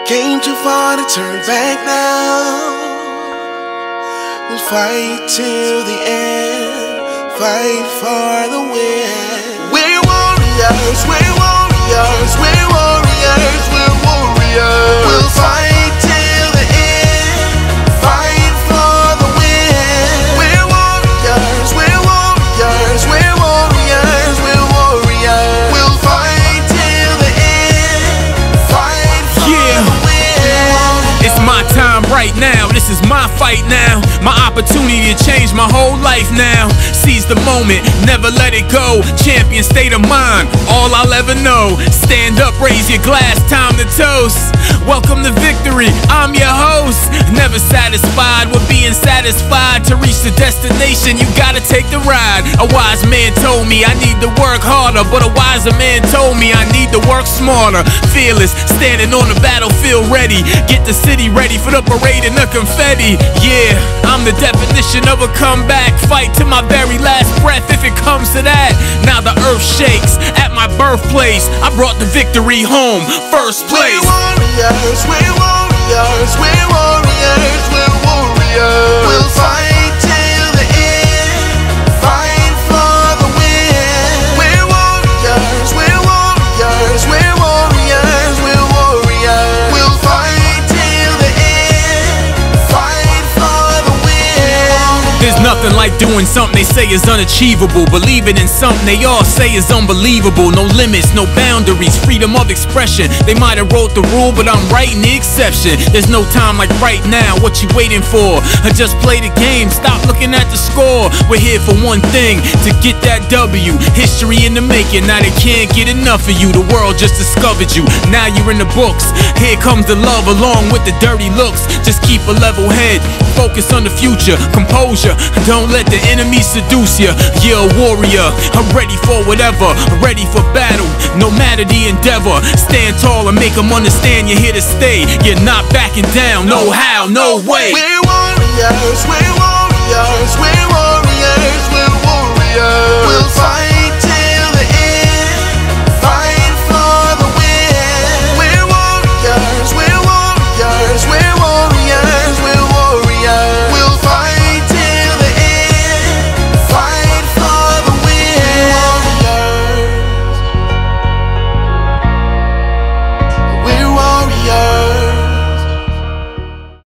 Came too far to turn back now. We'll fight till the end, fight for the win. We're warriors, we're warriors, we're warriors, we're warriors. We'll fight till the end, fight for the win. We're warriors, we're warriors, we're warriors, we're warriors. We'll fight till the end, fight for the win. It's my time right now, this is my fight now. My opportunity to change my whole life now. Seize the moment, never let it go. Champion state of mind, all I'll ever know. Stand up, raise your glass, time to toast. Welcome to victory, I'm your host. Never satisfied with being satisfied. To reach the destination, you gotta take the ride. A wise man told me I need to work harder, but a wiser man told me I need to work smarter. Fearless, standing on the battlefield ready. Get the city ready for the parade and the confetti. Yeah, I'm the definition of a comeback. Fight to my very last breath if it comes to that. Now the earth shakes at my birthplace. I brought the victory home, first place. We're warriors, we're warriors, we're warriors, we're warriors. We'll fight till the end, fight for the win. We're warriors, we're warriors, we're warriors, we're warriors. We'll fight till the end, fight for the win. There's nothing like doing something they say is unachievable. Believing in something they all say is unbelievable. No limits, no boundaries, freedom of expression. They might have wrote the rule, but I'm writing the exception. There's no time like right now, what you waiting for? I just play the game, stop looking at the score. We're here for one thing, to get that W. History in the making, now they can't get enough of you. The world just discovered you, now you're in the books. Here comes the love along with the dirty looks. Just keep a level head, focus on the future, composure. Don't let the enemy seduce you. You're a warrior, I'm ready for whatever, ready for battle, no matter the endeavor. Stand tall and make them understand you're here to stay. You're not backing down, no how, no way. We're warriors, we're warriors, we're warriors, we're warriors. We'll fight